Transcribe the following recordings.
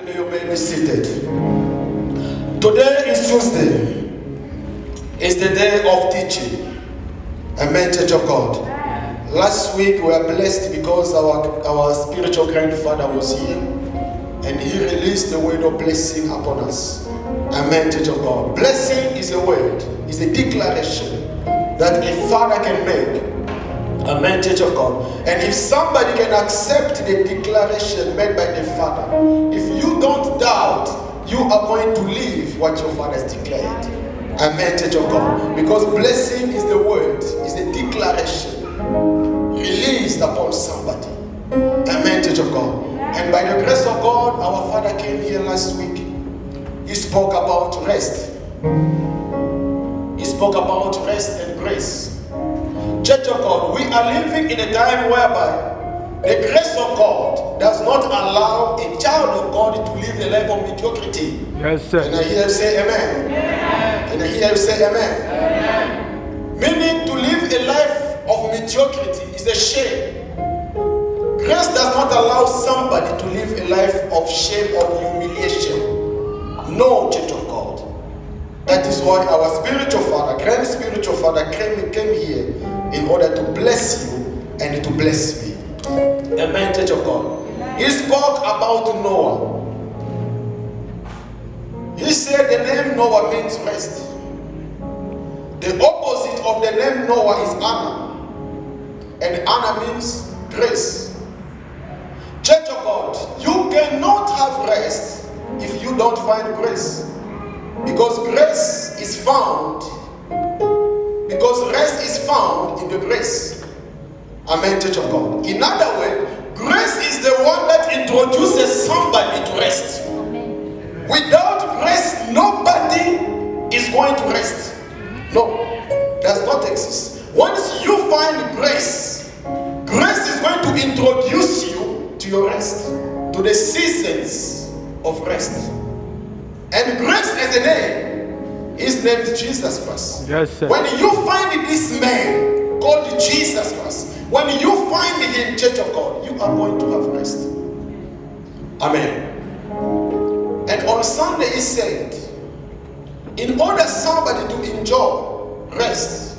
You may be seated. Today is Tuesday. It's the day of teaching. Amen, Church of God. Last week we were blessed because our spiritual grandfather was here and he released the word of blessing upon us. Amen, Church of God. Blessing is a word, is a declaration that a father can make. Amen, Church of God. And if somebody can accept the declaration made by the Father, if you don't doubt, you are going to live what your Father has declared. Amen, Church of God. Because blessing is the word, is the declaration released upon somebody. Amen, Church of God. And by the grace of God, our Father came here last week. He spoke about rest. He spoke about rest and grace. Church of God, we are living in a time whereby the grace of God does not allow a child of God to live a life of mediocrity. Yes, sir. And I hear you say amen. Amen. And I hear you say amen. Amen. Meaning to live a life of mediocrity is a shame. Grace does not allow somebody to live a life of shame or humiliation. No, Church of God. That is why our spiritual father, grand spiritual father came here in order to bless you and to bless me. Amen, Church of God. He spoke about Noah. He said the name Noah means rest. The opposite of the name Noah is Anna. And Anna means grace. Church of God, you cannot have rest if you don't find grace. Because grace is found. Because rest is found in the grace. Amen, Church of God. In other words, grace is the one that introduces somebody to rest. Amen. Without grace, nobody is going to rest. No, does not exist. Once you find grace, grace is going to introduce you to your rest, to the seasons of rest. And grace as a name, his name is Jesus Christ. Yes, sir. When you find this man called Jesus Christ, when you find him, Church of God, you are going to have rest. Amen. And on Sunday he said, in order somebody to enjoy rest,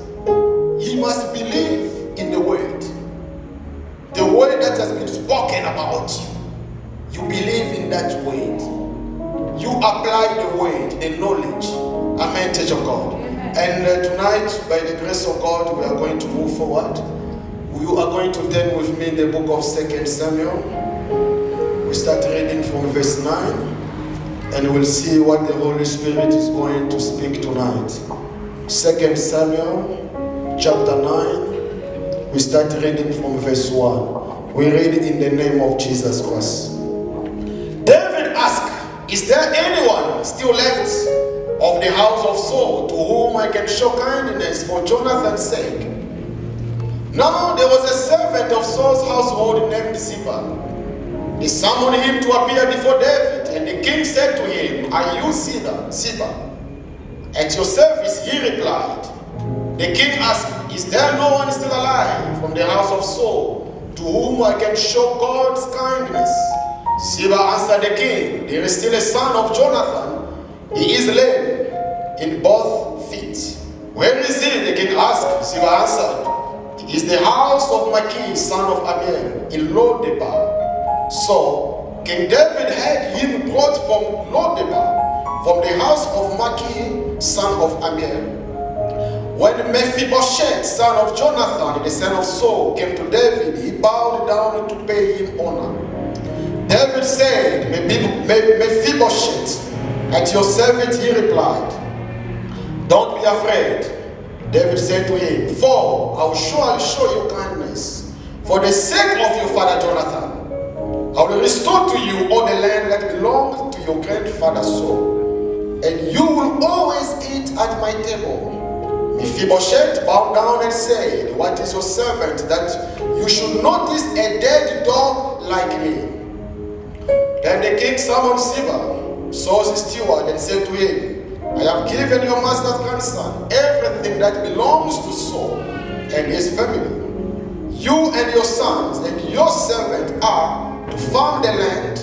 he must believe in the word. The word that has been spoken about you. You believe in that word. You apply the word, the knowledge. Amen, Church of God. And tonight, by the grace of God, we are going to move forward. You are going to turn with me in the book of 2 Samuel. We start reading from verse 9. And we'll see what the Holy Spirit is going to speak tonight. 2 Samuel, chapter 9. We start reading from verse 1. We read in the name of Jesus Christ. David asked, is there anyone still left of the house of Saul to whom I can show kindness for Jonathan's sake? Now there was a servant of Saul's household named Ziba. They summoned him to appear before David, and the king said to him, are you Ziba? At your service, he replied. The king asked, is there no one still alive from the house of Saul to whom I can show God's kindness? Ziba answered the king, there is still a son of Jonathan. He is lame in both feet. Where is he? The king asked. Ziba answered, it is the house of Machir, son of Amiel, in Lodebar. So King David had him brought from Lodebar, from the house of Machir, son of Amiel. When Mephibosheth, son of Jonathan, the son of Saul, came to David, he bowed down to pay him honor. David said, Mephibosheth, at your service, he replied. Don't be afraid. David said to him, for I will surely show you kindness. For the sake of your father Jonathan, I will restore to you all the land that belonged to your grandfather Saul, and you will always eat at my table. Mephibosheth bowed down and said, what is your servant that you should notice a dead dog like me? Then the king summoned Ziba, Saul's steward, and said to him, I have given your master's grandson everything that belongs to Saul and his family. You and your sons and your servant are to farm the land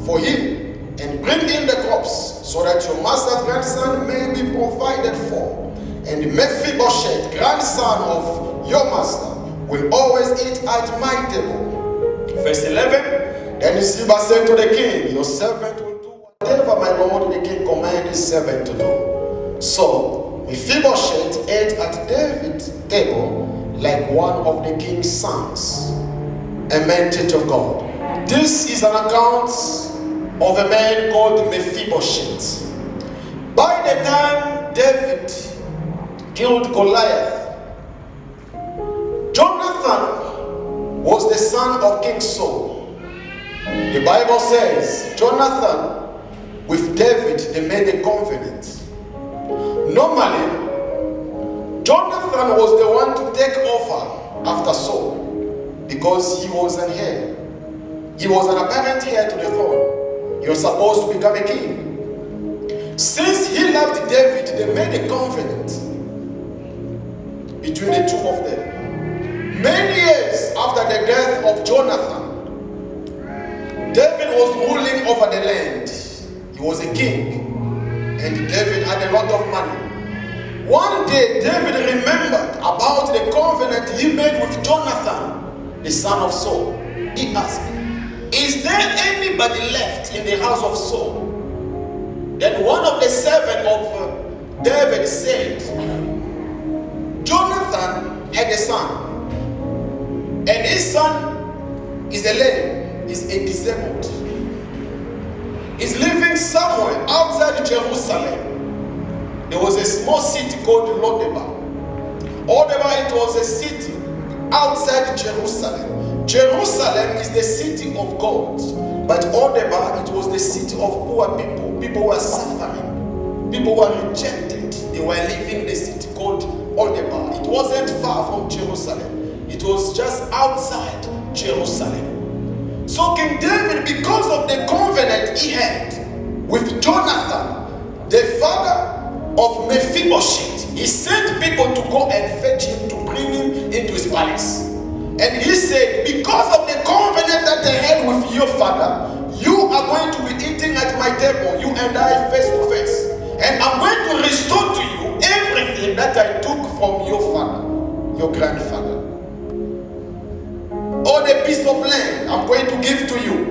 for him and bring in the crops, so that your master's grandson may be provided for. And Mephibosheth, grandson of your master, will always eat at my table. Verse 11, then Ziba said to the king, your servant will do whatever my lord the king commanded his servant to do. So Mephibosheth ate at David's table like one of the king's sons. Amen, church of God. This is an account of a man called Mephibosheth. By the time David killed Goliath, Jonathan was the son of King Saul. The Bible says Jonathan with David, they made a covenant. Normally, Jonathan was the one to take over after Saul because he was an heir. He was an apparent heir to the throne. He was supposed to become a king. Since he loved David, they made a covenant between the two of them. Many years after the death of Jonathan, David was ruling over the land. He was a king, and David had a lot of money. One day, David remembered about the covenant he made with Jonathan, the son of Saul. He asked, is there anybody left in the house of Saul? Then one of the servants of David said, Jonathan had a son, and his son is a lame, is a disabled. He's living somewhere outside Jerusalem. There was a small city called Lodebar. Lodebar, it was a city outside Jerusalem. Jerusalem is the city of God, but Lodebar, it was the city of poor people. People who were suffering. People who were rejected. They were living in the city called Lodebar. It wasn't far from Jerusalem. It was just outside Jerusalem. So King David, because of the covenant he had with Jonathan, the father of Mephibosheth, he sent people to go and fetch him to bring him into his palace. And he said, because of the covenant that I had with your father, you are going to be eating at my table, you and I face to face. And I'm going to restore to you everything that I took from your father, your grandfather. All the piece of land I'm going to give to you.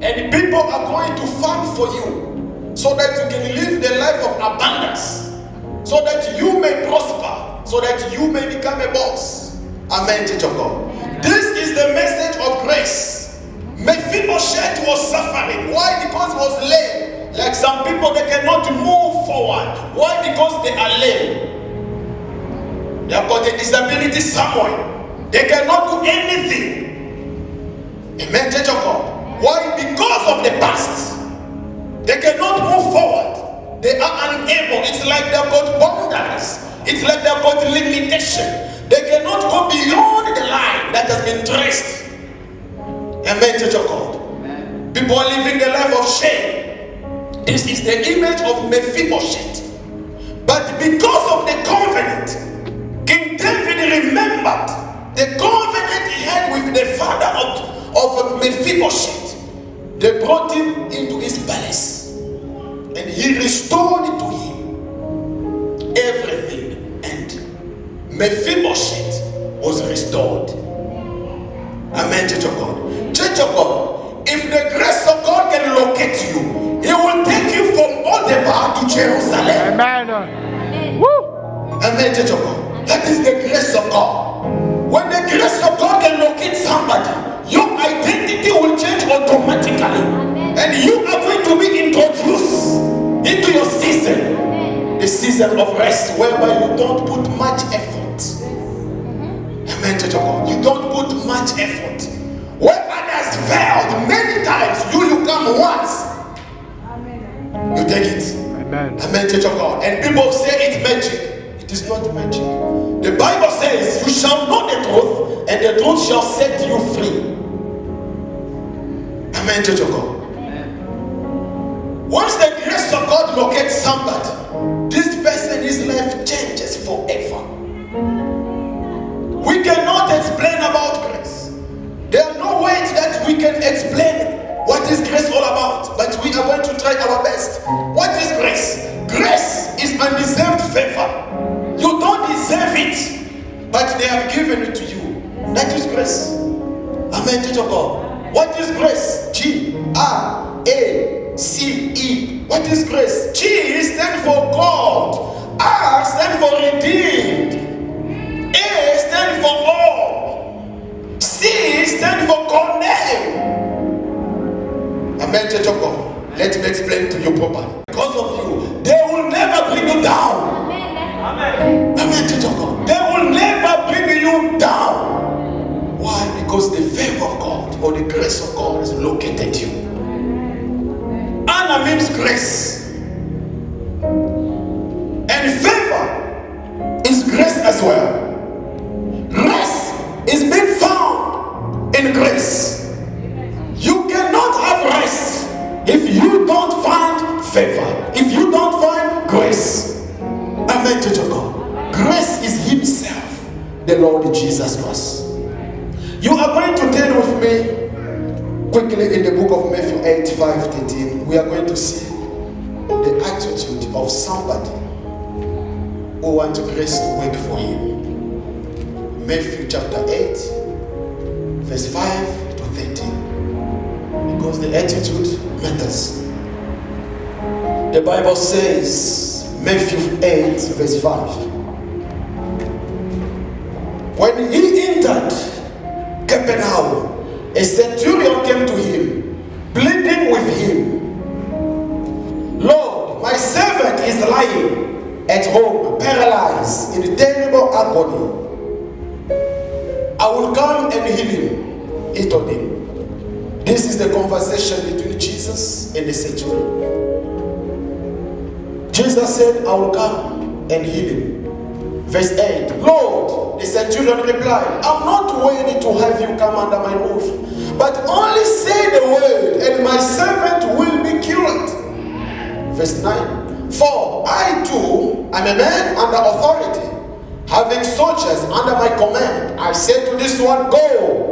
And people are going to farm for you, so that you can live the life of abundance, so that you may prosper, so that you may become a boss. Amen, church of God. This is the message of grace. Mephibosheth was suffering. Why? Because he was lame. Like some people, they cannot move forward. Why? Because they are lame. They have got a disability somewhere. They cannot do anything. Amen, church of God. Why? Because of the past. They cannot move forward. They are unable. It's like they've got boundaries. It's like they've got limitation. They cannot go beyond the line that has been traced. Amen, church of God. Amen. People are living the life of shame. This is the image of Mephibosheth. But because of the covenant, King David remembered the covenant he had with the father of Mephibosheth. They brought him into his palace, and he restored to him everything, and Mephibosheth was restored. Amen, church of God. Church of God, if the grace of God can locate you, He will take you from Lodebar to Jerusalem. Amen. Woo. Amen, church of God. That is the grace of God. When the grace of God can locate somebody, your identity will change automatically. Amen. And you are going to be introduced into your season, the season of rest, whereby you don't put much effort. Amen, church of God. You don't put much effort. Where others failed many times, you come once. Amen. You take it. Amen. Amen, church of God. And people say it's magic. It is not magic. The Bible says, you shall know the truth, and the truth shall set you free. Amen, church of God. Amen. Once the grace of God locates somebody, this person, his life changes forever. We cannot explain about grace. There are no ways that we can explain what is grace all about, but we are going try our best. What is grace? Grace is undeserved favor. You don't deserve it, but they have given it to you. That is grace. Amen, church of God. What is grace? G-R-A-C-E. What is grace? G stands for God. R stands for redeemed. A stands for all. C stands for condemned. Amen, church of God. Let me explain to you properly. Because of you, they will never bring you down. Amen. Amen, church of God. They will never bring you down. Why? Because the favor of God or the grace of God has located you. Anna means grace. And favor is grace as well. Rest is being found in grace. You cannot have rest if you don't find favor, if you don't find grace. Amen, church of God. Grace is Himself, the Lord Jesus Christ. You are going to turn with me quickly in the book of Matthew 8:5-13. We are going to see the attitude of somebody who wants grace to work for him. Matthew chapter 8, verse 5-13. Because the attitude matters. The Bible says, Matthew 8, verse 5. When he entered Capernaum, a centurion came to him, pleading with him, Lord, my servant is lying at home, paralyzed, in terrible agony. I will come and heal him. He told him. This is the conversation between Jesus and the centurion. Jesus said, I will come and heal him. Verse 8, Lord, the centurion replied, I'm not worthy to have you come under my roof, but only say the word and my servant will be cured. Verse 9, for I too am a man under authority, having soldiers under my command. I say to this one, go,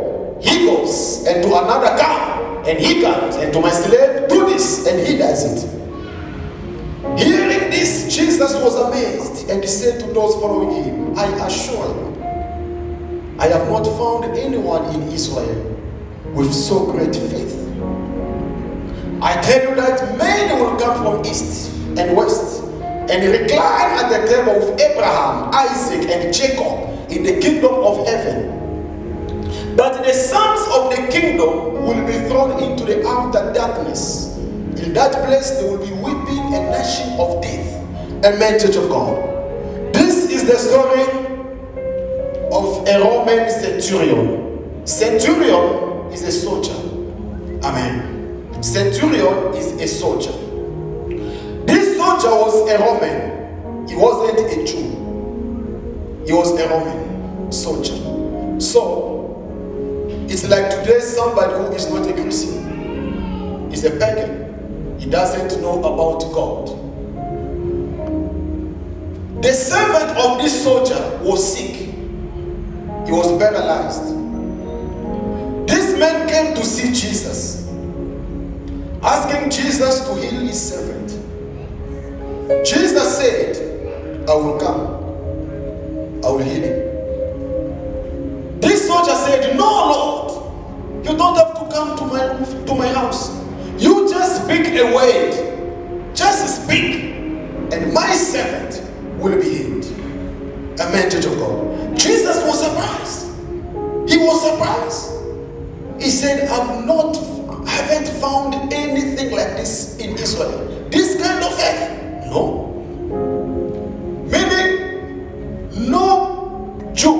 he goes, and to another, come, and he comes, and to my slave, do this, and he does it. Hearing this, Jesus was amazed, and he said to those following him, I assure you, I have not found anyone in Israel with so great faith. I tell you that many will come from east and west and recline at the table with Abraham, Isaac, and Jacob in the kingdom of heaven. But the sons of the kingdom will be thrown into the outer darkness. In that place there will be weeping and gnashing of teeth. Amen, church of God. This is the story of a Roman centurion. Centurion is a soldier. Amen. Centurion is a soldier. This soldier was a Roman. He wasn't a Jew. He was a Roman soldier. So it's like today somebody who is not a Christian. He's a pagan. He doesn't know about God. The servant of this soldier was sick. He was paralyzed. This man came to see Jesus, asking Jesus to heal his servant. Jesus said, I will come. I will heal him. This soldier said, no, Lord, you don't have to come to my house. You just speak a word. Just speak, and my servant will be healed. Amen, church of God. Jesus was surprised. He was surprised. He said, I haven't found anything like this in Israel. This kind of faith. No. Meaning, no Jew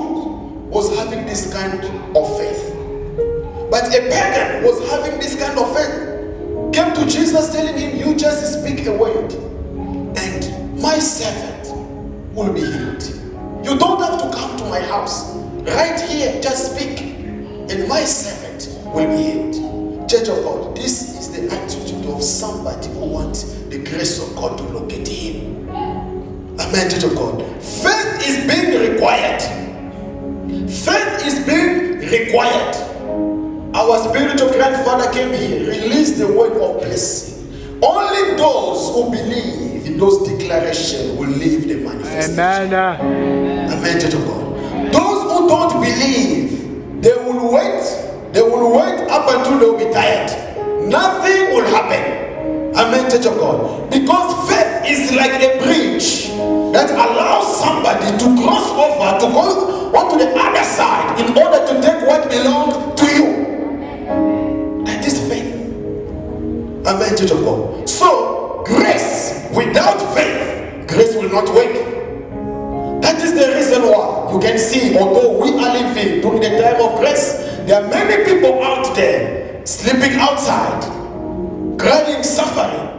was having this kind of faith. But a pagan was having this kind of faith. Came to Jesus telling him, you just speak a word and my servant will be healed. You don't have to come to my house. Right here, just speak and my servant will be healed. Church of God, this is the attitude of somebody who wants the grace of God to locate him. Amen, church of God. Faith is being required. Faith is being required. Our spiritual grandfather came here, released the word of blessing. Only those who believe in those declarations will live the manifestation. Amen, church of God. Those who don't believe, they will wait. They will wait up until they will be tired. Nothing will happen. Amen, church of God. Because faith is like a bridge that allows somebody to cross over, to go onto the other side in order to take what belongs to you. That is faith. Amen, church of God. So, grace without faith, grace will not work. That is the reason why you can see, although we are living during the time of grace, there are many people out there sleeping outside, crying, suffering.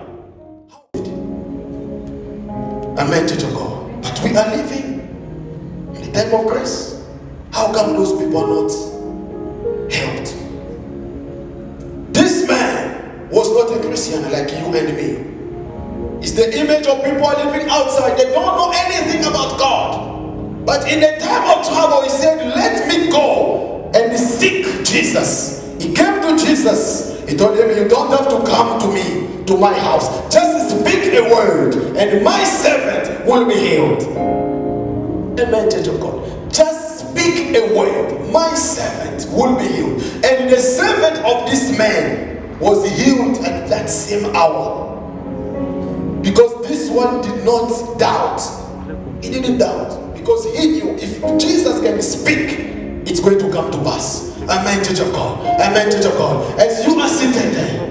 Amen, church of God. But we are living in the time of grace. How come those people are not helped? This man was not a Christian like you and me. It's the image of people living outside. They don't know anything about God. But in the time of trouble, he said, let me go and seek Jesus. He came to Jesus. He told him, you don't have to come to me, to my house. Just speak a word and my servant will be healed. Amen, church of God. Just speak a word. My servant will be healed. And the servant of this man was healed at that same hour. Because this one did not doubt. He didn't doubt. Because he knew if Jesus can speak, it's going to come to pass. Amen, church of God. Amen, church of God. As you are seated there,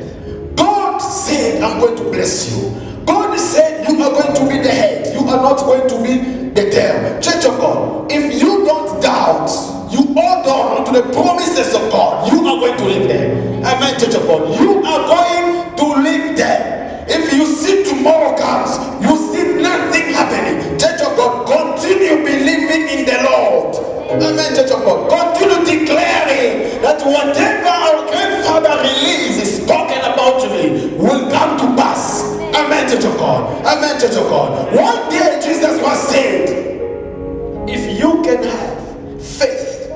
God said, I'm going to bless you. God said, you are going to be the head. You are not going to be the tail. Church of God, if you don't doubt, you hold on to the promises of God, you are going to live there. Amen, church of God. You are going to live there. If you see tomorrow comes, you see nothing happening. Church of God, continue believing in the Lord. Amen, church of God. Continue declaring that whatever our grandfather released, spoken about me, will come to pass. Amen, church of God. Amen, church of God. One day Jesus was said, if you can have faith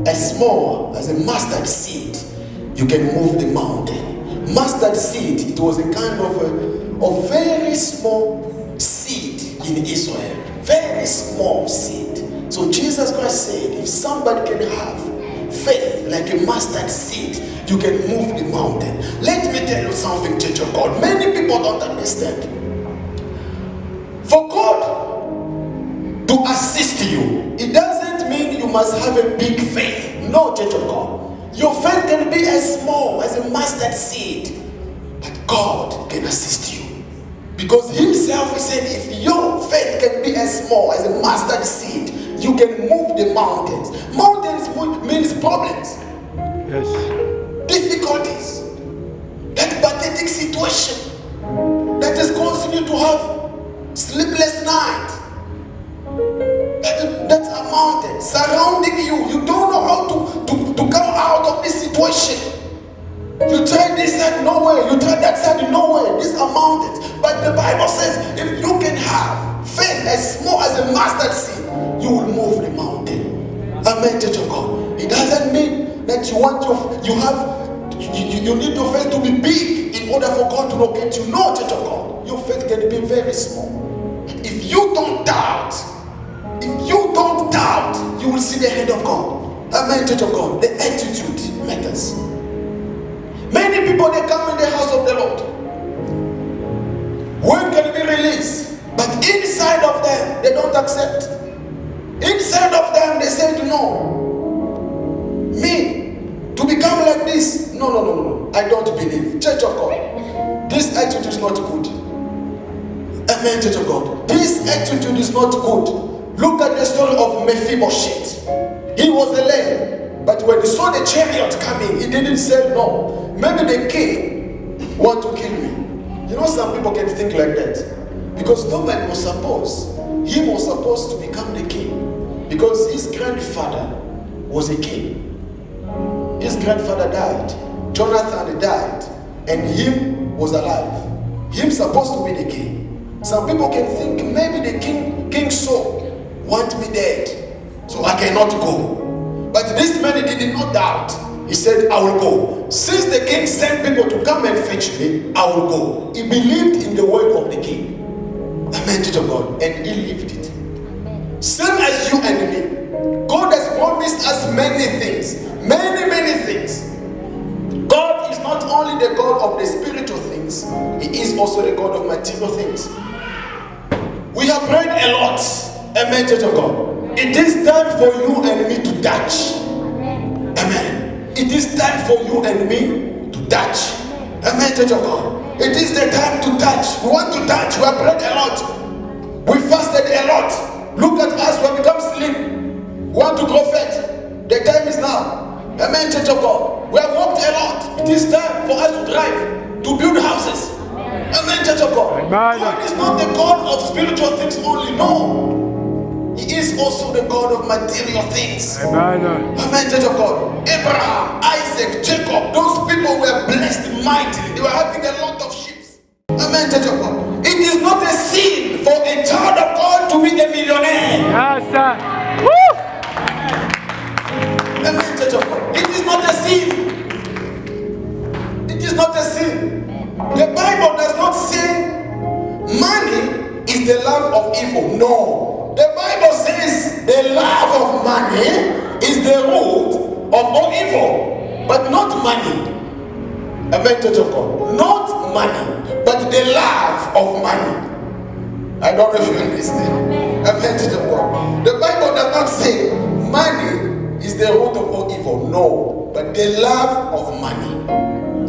as small as a mustard seed, you can move the mountain. Mustard seed, it was a kind of a very small seed in Israel. Very small seed. So Jesus Christ said, if somebody can have faith like a mustard seed, you can move the mountain. Let me tell you something, church of God. Many people don't understand. For God to assist you, it doesn't mean you must have a big faith. No, church of God. Your faith can be as small as a mustard seed, but God can assist you. Because himself said, if your faith can be as small as a mustard seed, you can move the mountains. Mountains means problems. Yes. Difficulties. That pathetic situation that is causing you to have sleepless night. That's a mountain surrounding you. You don't know how to come out of this situation. You try this side, nowhere. You try that side, nowhere. These are mountains. But the Bible says, if you can have faith as small as a mustard seed, you will move the mountain. Amen, church of God. It doesn't mean that you need your faith to be big in order for God to locate you. No, church of God. Your faith can be very small. If you don't doubt, you will see the hand of God. Amen, church of God. The attitude matters. Many people, they come in the house of the Lord. Word can be released, but inside of them, they don't accept. Inside of them, they say, no. Me, to become like this, no. I don't believe. Church of God, this attitude is not good. Amen, church of God. This attitude is not good. Look at the story of Mephibosheth. He was a lamb, but when he saw the chariot coming, he didn't say no. Maybe the king want to kill me. You know, some people can think like that. Because nobody was supposed, he was supposed to become the king. Because his grandfather was a king. His grandfather died. Jonathan died. And him was alive. Him supposed to be the king. Some people can think maybe the King Saul want me dead, so I cannot go. But this man did not doubt. He said, I will go. Since the king sent people to come and fetch me, I will go. He believed in the word of the king. Amen to God. And he lived it. Same as you and me. God has promised us many things. Many things. God is not only the God of the spiritual things, He is also the God of material things. We have prayed a lot. Amen, Church of God. It is time for you and me to touch. Amen. It is time for you and me to touch. Amen, Church of God. It is the time to touch. We want to touch. We have prayed a lot. We fasted a lot. Look at us. We have become slim. We want to grow fat. The time is now. Amen, Church of God. We have walked a lot. It is time for us to drive, to build houses. Amen, Church of God. God is not the God of spiritual things only. No. He is also the God of material things. Amen, Church of God. Abraham, Isaac, Jacob, those people were blessed mightily. They were having a lot of sheep. Amen, Church of God. It is not a sin for a child of God to be a millionaire. Yes, sir. Woo! Amen, Church of God. It is not a sin. It is not a sin. The Bible does not say money is the love of evil. No. The Bible says the love of money is the root of all evil, but not money. Amen, Church of God. Not money, but the love of money. I don't know if you understand. Amen, Church of God. The Bible does not say money is the root of all evil. No, but the love of money.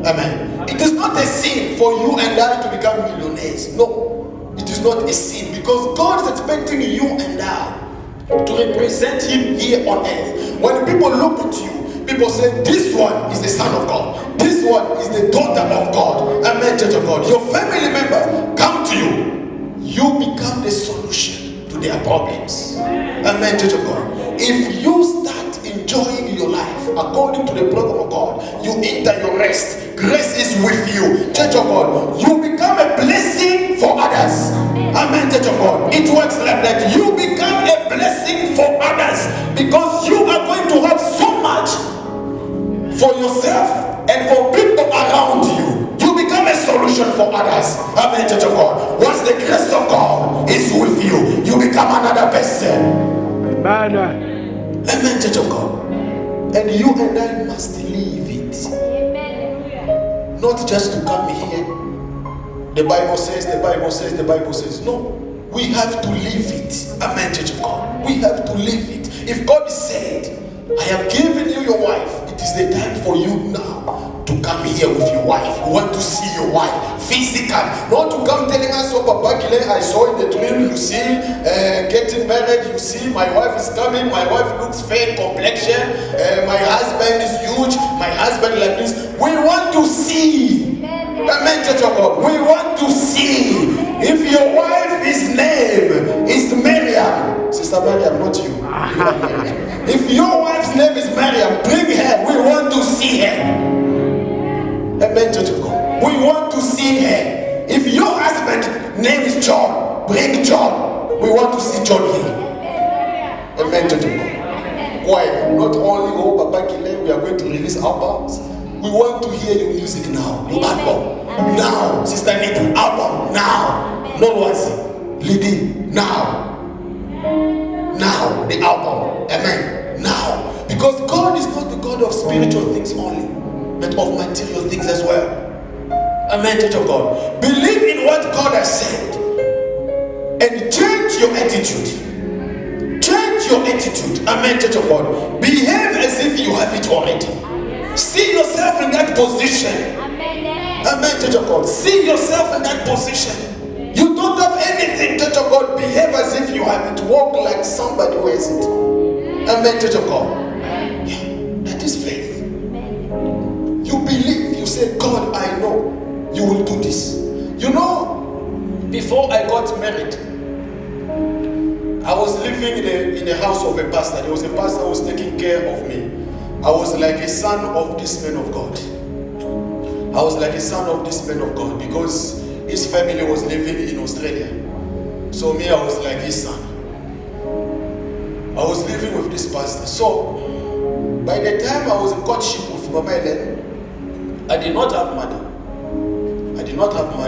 Amen. It is not a sin for you and I to become millionaires. No, it is not a sin, because God is expecting you and I to represent Him here on earth. When people look at you, people say, this one is the son of God. This one is the daughter of God. Amen, Church of God. Your family members come to you. You become the solution to their problems. Amen, Church of God. If you start enjoying your life according to the program of God, you enter your rest. Grace is with you. Church of God, you become a blessing for others. Amen, Church of God. It works like that. You become a blessing for others because you are going to have so much for yourself and for people around you. You become a solution for others. Amen, Church of God. Once the grace of God is with you, you become another person. Amen, Church of God. And you and I must live it. Not just to come here. The Bible says, the Bible says, the Bible says. No. We have to live it. Amen, Church of God. We have to live it. If God said, I have given you your wife, it is the time for you now to come here with your wife. You want to see your wife physically. Not to come telling us, oh, Papa Kile, I saw in the dream, you see, getting married, you see, my wife is coming, my wife looks fair complexion, my husband is huge, my husband like this. We want to see. Amen, Church of God. We want to see. If your wife's name is Miriam, Sister Miriam, not you. If your wife's name is Miriam, bring her. We want to see her. Amen, Church of God. We want to see her. If your husband's name is John, bring John. We want to see John here. Amen, Church of God. Why? Not only, oh, Papa Kile, we are going to release albums. We want to hear your music now. Your album. Now. Sister Nita, album. Now. Not once. Lady, now. Now. The album. Amen. Now. Because God is not the God of spiritual things only, but of material things as well. Amen, Church of God. Believe in what God has said and change your attitude. Change your attitude. Amen, Church of God. Behave as if you have it already. See yourself in that position. Amen, Church of God. See yourself in that position. You don't have anything, Church of God. Behave as if you have it. Walk like somebody who has it. Amen, Church of God. Yeah, that is faith. You believe. You say, God, I know you will do this. You know, before I got married, I was living in the house of a pastor. There was a pastor who was taking care of me. I was like a son of this man of God. I was like a son of this man of God because his family was living in Australia. So me, I was like his son. I was living with this pastor. So by the time I was in courtship with Mama Ellen, I did not have money.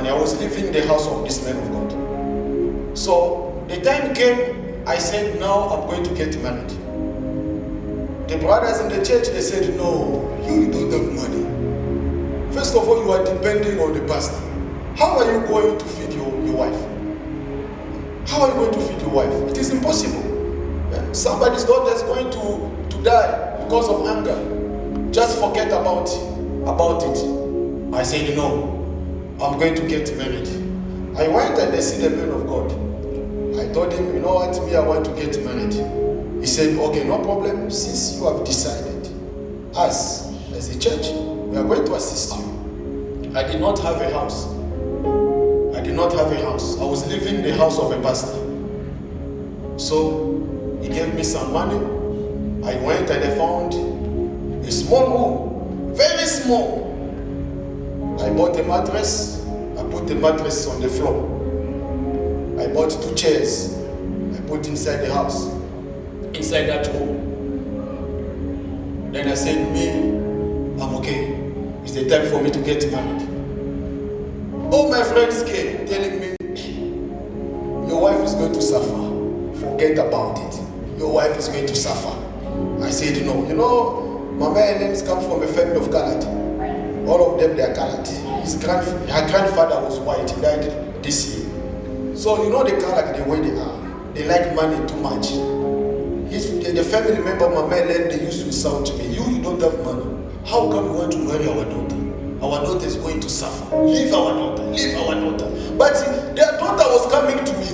I was living in the house of this man of God. So the time came, I said, now I'm going to get married. The brothers in the church, they said, no, you don't have money. First of all, you are depending on the pastor. How are you going to feed your wife? How are you going to feed your wife? It is impossible. Somebody's daughter is going to die because of anger. Just forget about it. I said, no, I'm going to get married. I went and I see the man of God. I told him, you know what, I want to get married. He said, okay, no problem. Since you have decided, us as a church, we are going to assist you. I did not have a house. I was living in the house of a pastor. So he gave me some money. I went and I found a small room, very small. I bought a mattress. I put the mattress on the floor. I bought 2 chairs. I put inside the house, inside that room. Then I said, I'm okay. It's the time for me to get married. All my friends came telling me, your wife is going to suffer. Forget about it. Your wife is going to suffer. I said, no. You know, Mama Ellen's come from a family of colored. All of them, they are colored. Her grandfather was white. He died this year. So you know the colored, the way they are. They like money too much. The family member, Mama Ellen, they used to sound to me, you don't have money. How come you want to marry our daughter? Our daughter is going to suffer. Leave our daughter. But their daughter was coming to me.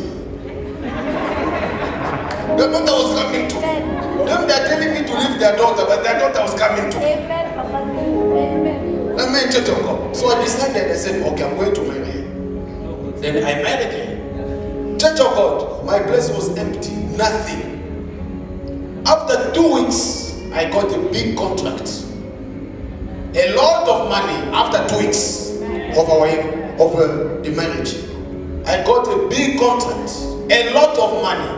Their daughter was coming to me. Them, they are telling me to leave their daughter, but their daughter was coming to me. Let me church of God. So I decided, I said, okay, I'm going to marry her. Then I married her. Church of God, my place was empty, nothing. After 2 weeks, I got a big contract. A lot of money after 2 weeks of the marriage. I got a big contract, a lot of money.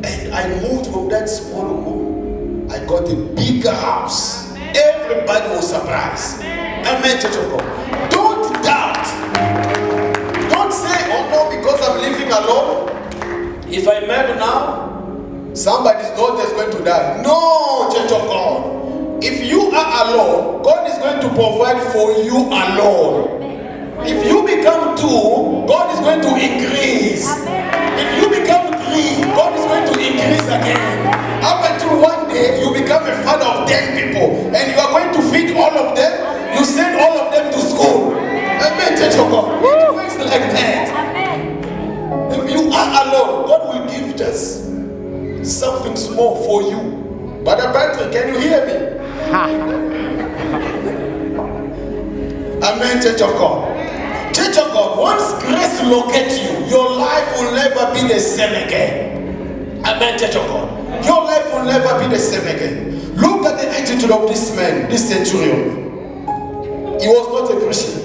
And I moved from that small room. I got a bigger house. Everybody was surprised. Amen, church of God. Don't doubt. Don't say, oh no, because I'm living alone. If I marry now, somebody's daughter is going to die. No, church of God. If you are alone, God is going to provide for you alone. If you become 2, God is going to increase. If you become 3, God is going to increase again. Up until one day, you become a father of 10 people. And you are going to feed all of them. You send all of them to school. Amen, church of God. It works like that. If you are alone, God will give just something small for you. But Patrick, can you hear me? Amen, church of God. Church of God, once grace locates you, your life will never be the same again. Amen, church of God. Your life will never be the same again. Look at the attitude of this man, this centurion. He was not a Christian.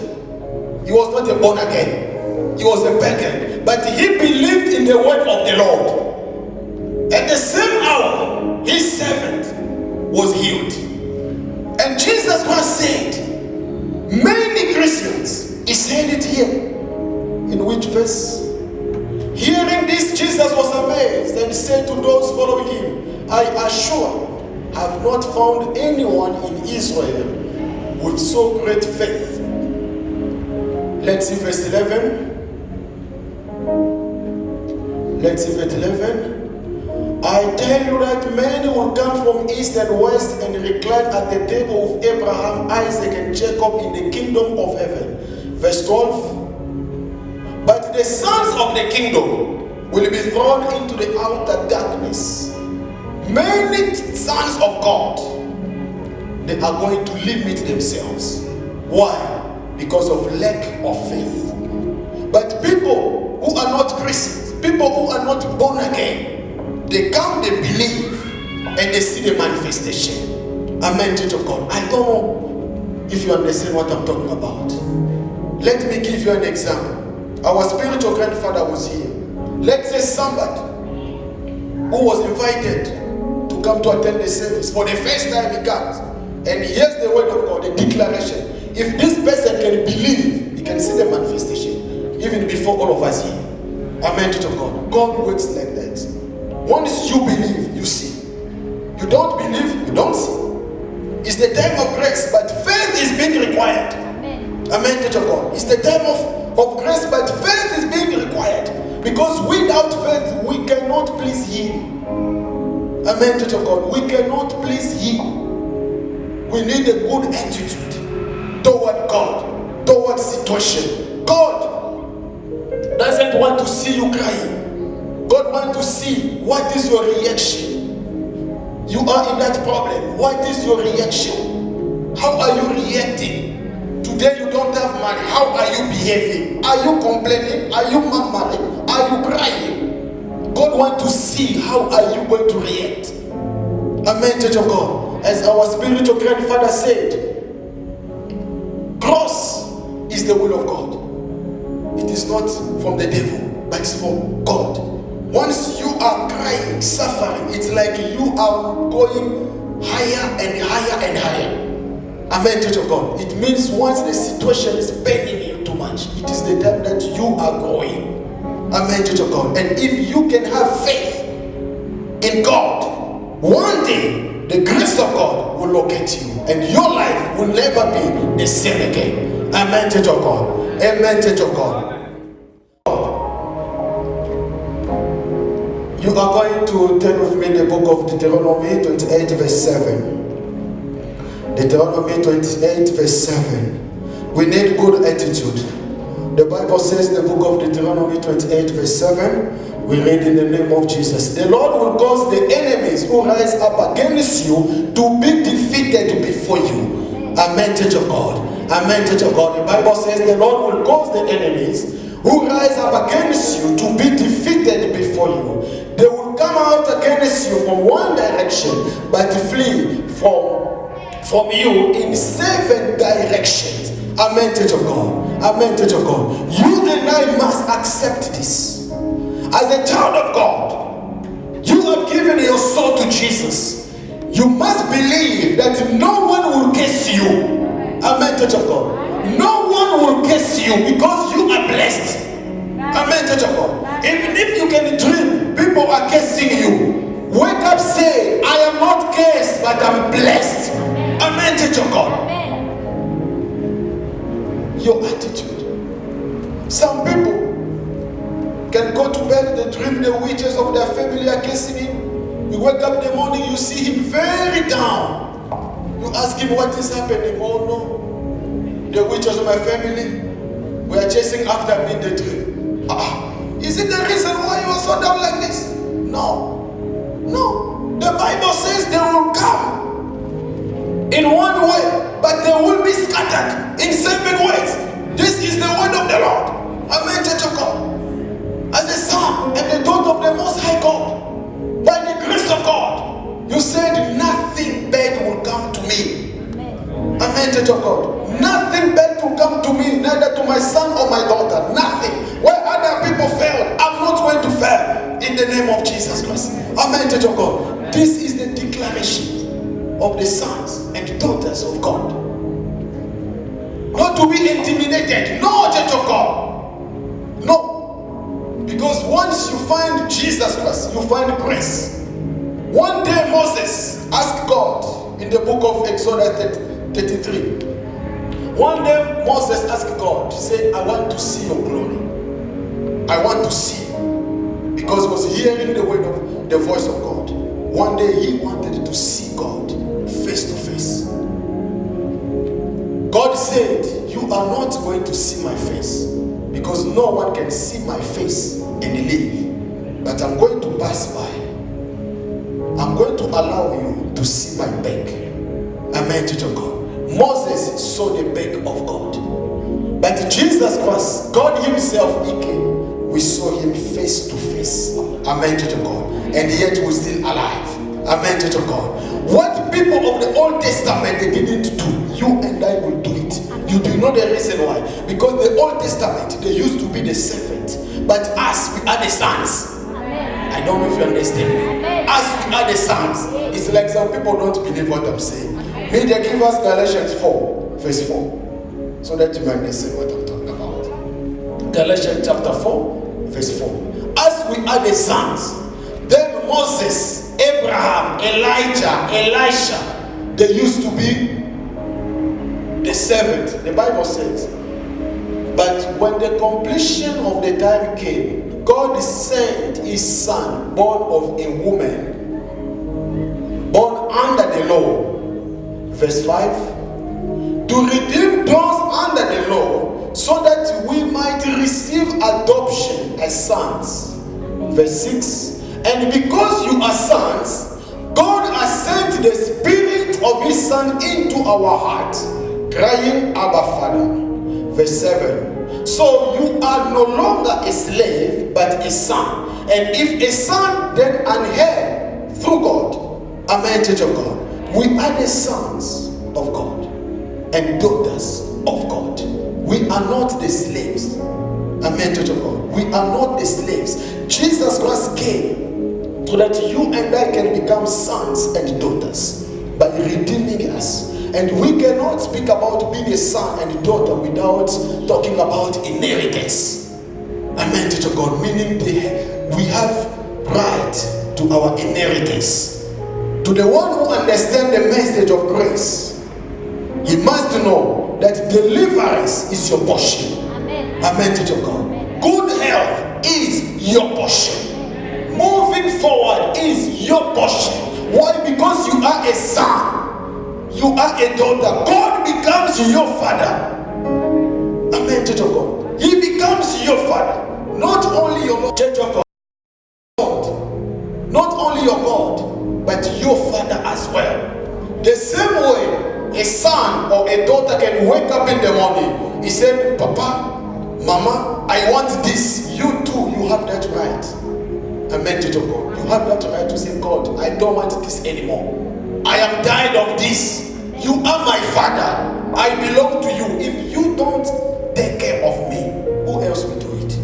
He was not a born again. He was a pagan. But he believed in the word of the Lord. At the same hour, his servant was healed. And Jesus Christ said, many Christians, he said it here. In which verse? Hearing this, Jesus was amazed and said to those following him, I assure, have not found anyone in Israel with so great faith. Let's see verse 11. Let's see verse 11. I tell you that many will come from east and west and recline at the table of Abraham, Isaac, and Jacob in the kingdom of heaven. Verse 12. But the sons of the kingdom will be thrown into the outer darkness. Many sons of God, they are going to limit themselves. Why? Because of lack of faith. But people who are not Christians, people who are not born again, they come, they believe, and they see the manifestation. Amen, church of God. I don't know if you understand what I'm talking about. Let me give you an example. Our spiritual grandfather was here. Let's say somebody who was invited to come to attend the service. For the first time he comes. And here's the word of God, the declaration. If this person can believe, he can see the manifestation even before all of us here. Amen to God. God works like that. Once you believe, you see. You don't believe, you don't see. It's the time of grace, but faith is being required. Amen to God. It's the time of grace, but faith is being required. Because without faith, we cannot please Him. Amen to God. We cannot please Him. We need a good attitude toward God, toward situation. God doesn't want to see you crying. God wants to see what is your reaction. You are in that problem. What is your reaction? How are you reacting? Today you don't have money. How are you behaving? Are you complaining? Are you murmuring? Are you crying? God wants to see how are you going to react. Amen, Church of God. As our spiritual grandfather said, cross is the will of God. It is not from the devil, but it's from God. Once you are crying, suffering, it's like you are going higher and higher and higher. Amen, Church of God. It means once the situation is paining you too much, it is the time that you are growing. Amen, Church of God. And if you can have faith in God, one day the grace of God will locate you and your life will never be the same again. Amen, Church of God. Amen, Church of God. You are going to turn with me the book of Deuteronomy 28 verse 7. Deuteronomy 28 verse 7. We need good attitude. The Bible says, the book of Deuteronomy 28 verse 7, we read in the name of Jesus. The Lord will cause the enemies who rise up against you to be defeated before you. Amen, Church of God. Amen, Church of God. The Bible says the Lord will cause the enemies who rise up against you to be defeated before you. They will come out against you from one direction, but flee from you in 7 directions. Amen, Church of God. Amen, Church of God. You and I must accept this. As a child of God, you have given your soul to Jesus. You must believe that no one will curse you. Amen, Church of God. No one will curse you because you are blessed. Amen, Church of God. Even if you can dream, people are cursing you. Wake up, say, I am not cursed, but I'm blessed. Amen, Church of God. Your attitude. Some people can go to bed, they dream the witches of their family are cursing him. You wake up in the morning, you see him very down. You ask him what is happening. Oh no, the witches of my family were chasing after me in the dream. Is it the reason why you are so down like this? No. The Bible says they will come in one way, but they will be scattered in 7 ways. This is the word of the Lord. Amen, Church of God. As a son and the daughter of the Most High God, by the grace of God, you said nothing bad will come to me. Amen, Church of God. Nothing bad will come to me, neither to my son or my daughter. Nothing. Where other people failed, I'm not going to fail. In the name of Jesus Christ. Amen, Church of God. This is the declaration of the sons and daughters of God. Not to be intimidated. No, Church of God. No. Because once you find Jesus Christ, you find grace. One day Moses asked God in the book of Exodus 33. One day Moses asked God, he said, I want to see your glory. I want to see. Because he was hearing the word of the voice of God. One day he wanted to see God face to face. God said, you are not going to see my face, because no one can see my face and live. But I'm going to pass by. I'm going to allow you to see my back. Amen, Church of God. Moses saw the back of God. But Jesus Christ, God himself, he came. We saw him face to face. Amen, Church of God. And yet we're still alive. Amen, Church of God. What people of the Old Testament they didn't do, you and I will do it. You do know the reason why. Because the Old Testament, they used to be the servant. But us, we are the sons. I don't know if you understand me. As we are the sons, it's like some people don't believe what I'm saying. May they give us Galatians 4, verse 4, so that you understand what I'm talking about. Galatians chapter 4, verse 4. As we are the sons, then Moses, Abraham, Elijah, Elisha, they used to be the servant. The Bible says, but when the completion of the time came, God sent his son, born of a woman, born under the law. Verse 5, to redeem those under the law, so that we might receive adoption as sons. Verse 6, and because you are sons, God has sent the Spirit of his Son into our hearts, crying, Abba, Father. Verse 7, so you are no longer a slave, but a son. And if a son, then an heir through God. Amen, church of God. We are the sons of God and daughters of God. We are not the slaves. Amen, church of God. We are not the slaves. Jesus Christ came so that you and I can become sons and daughters by redeeming us. And we cannot speak about being a son and daughter without talking about inheritance. Amen, church of God. Meaning we have right to our inheritance. To the one who understands the message of grace, he must know that deliverance is your portion. Amen. Amen, church of God. Amen. Good health is your portion. Moving forward is your portion. Why? Because you are a son. You are a daughter. God becomes your father. Amen, church of God. He becomes your father. Not only your Lord, church of God. Not only your God, but your father as well. The same way a son or a daughter can wake up in the morning, he said, Papa, Mama, I want this. You too, you have that right. Amen, church of God. You have that right to say, God, I don't want this anymore. I am tired of this. You are my father. I belong to you. If you don't take care of me, who else will do it?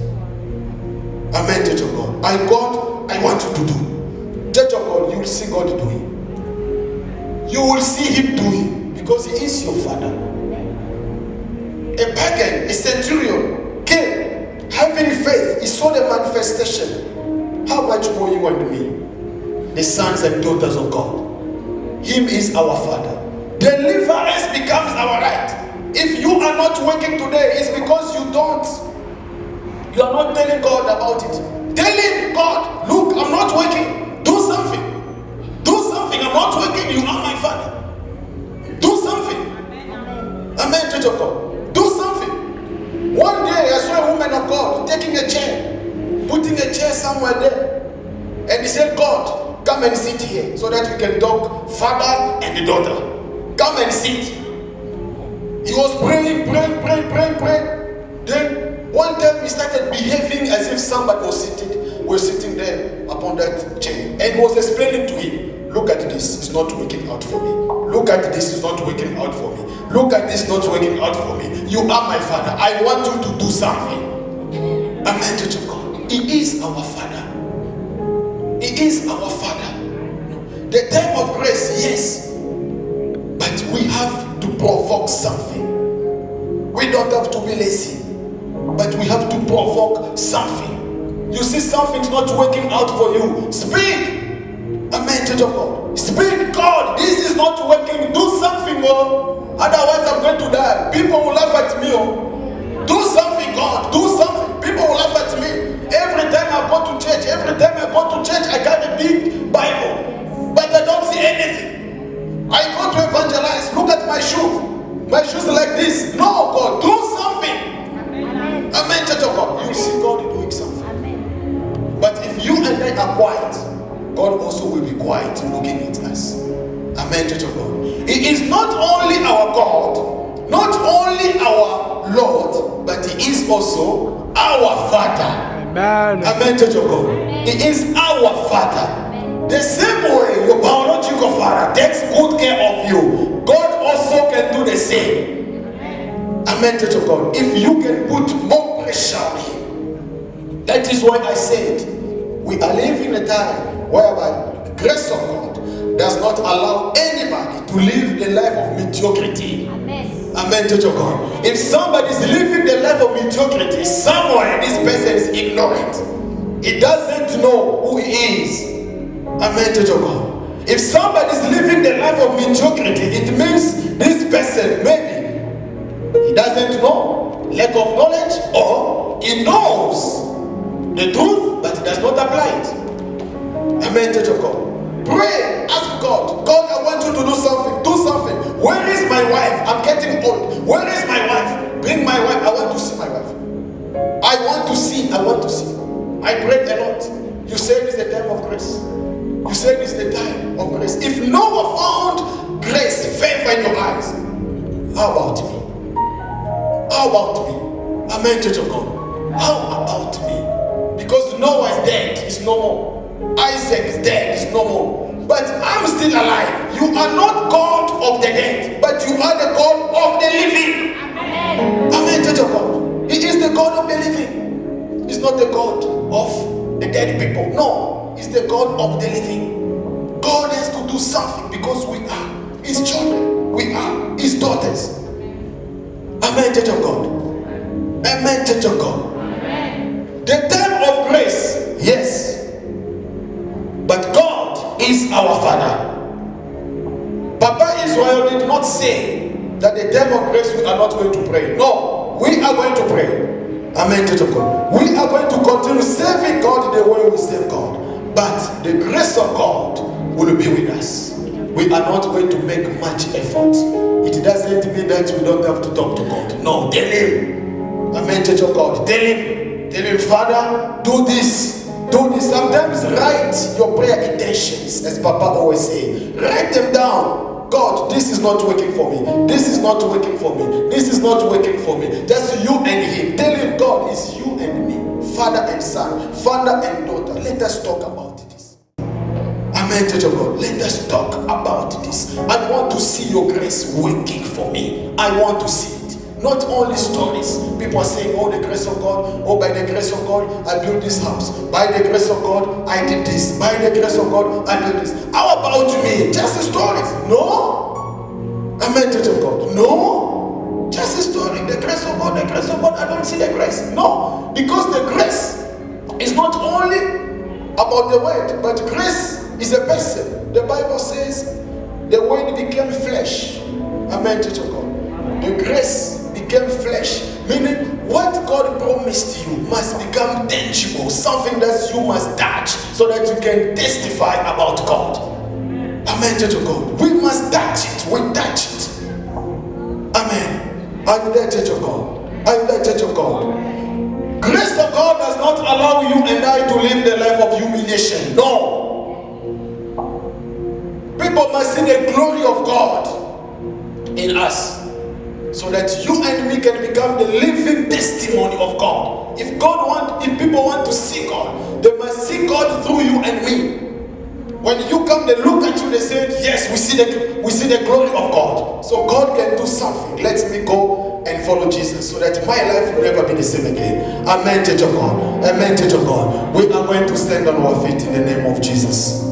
Amen, church of God. God, I want you to do. Church of God, you will see God doing. You will see him doing because he is your father. A pagan, a centurion came having faith. He saw the manifestation. How much more you and me, the sons and daughters of God? Him is our father. Deliverance becomes our right. If you are not working today, it's because you are not telling God about it. Tell him, God, look, I'm not working. Do something. Do something. I'm not working. You are my father. Do something. Amen, church of God. Do something. One day I saw a woman of God taking a chair, putting a chair somewhere there. And he said, God, come and sit here so that we can talk, father and the daughter. Come and sit. He was praying. Then one time he started behaving as if somebody was sitting there upon that chair. And he was explaining to him, look at this, it's not working out for me. Look at this, it's not working out for me. Look at this, not working out for me. You are my father. I want you to do something. Amen, church of God. He is our father. He is our father. The time of grace, yes. But we have to provoke something. We don't have to be lazy, but we have to provoke something. You see something's not working out for you, speak. Amen, church of God. Speak, God, this is not working. Do something, oh. Otherwise I'm going to die. People will laugh at me, oh. Do something, God. Do something. People will laugh at me. Every time I go to church, I got a big Bible, but I don't see anything. I go to evangelize. Look at my shoes. My shoes are like this. No, God, do something. Amen, church of God. You see God doing something. Amen. But if you and I are quiet, God also will be quiet looking at us. Amen, church of God. He is not only our God, not only our Lord, but He is also our Father. Amen. Amen, church of God. Amen. He is our Father. Amen. The same way your biological father takes good care of you, God also can do the same. Amen, church of God. If you can put more pressure on Him. That is why I said we We are living in a time whereby the grace of God does not allow anybody to live the life of mediocrity. Amen, church of God. If somebody is living the life of mediocrity, somewhere this person is ignorant. He doesn't know who he is. Amen, church of God. If somebody is living the life of mediocrity, it means this person maybe he doesn't know, lack of knowledge, or he knows the truth but he does not apply it. Amen, church of God. Pray, ask God, God, I want you to do something, do something. Where is my wife? I'm getting old. Where is my wife? Bring my wife. I want to see my wife. I want to see. I prayed a lot. You said it's the time of grace. You said it's the time of grace. If no one found grace, favor in your eyes, how about me? How about me? Amen, church of God. How about me? Because Noah is dead, he's no more. Isaac is dead, he's no more. But I'm still alive. You are not God of the dead, but you are the God of the living. Amen. Amen, church of God. He is the God of the living. He's not the God of the dead people. No, he's the God of the living. God has to do something because we are his children. We are his daughters. Amen, church of God. Amen, church of God. Amen. The time of grace, yes. But God is our Father. Papa Israel did not say that the time of grace we are not going to pray. No, we are going to pray. Amen, church of God. We are going to continue serving God the way we serve God. But the grace of God will be with us. We are not going to make much effort. It doesn't mean that we don't have to talk to God. No, tell him. Amen, church of God. Tell him, Father, do this. Do this. Sometimes write your prayer intentions, as Papa always say. Write them down. God, this is not working for me. This is not working for me. This is not working for me. Just you and him. Tell him, God, it's you and me. Father and son. Father and daughter. Let us talk about this. Amen, church of God. Let us talk about this. I want to see your grace working for me. I want to see it. Not only stories. People are saying, oh, the grace of God. Oh, by the grace of God, I built this house. By the grace of God, I did this. By the grace of God, I did this. How about me? Just stories. No. Amen, church of God. No. Just a story. The grace of God, the grace of God. I don't see the grace. No. Because the grace is not only about the word, but grace is a person. The Bible says the word became flesh. Amen, church of God. The grace became flesh, meaning what God promised you must become tangible, something that you must touch so that you can testify about God. Amen, church of God. We must touch it. We touch it. Amen. Are you there, church of God? Are you there, church of God? Grace of God does not allow you and I to live the life of humiliation. No. People must see the glory of God in us, so that you and me can become the living testimony of God. If people want to see God, they must see God through you and me. When you come, they look at you, they say, yes, we see the glory of God. So God can do something. Let me go and follow Jesus so that my life will never be the same again. Amen, church of God. Amen, church of God. We are going to stand on our feet in the name of Jesus.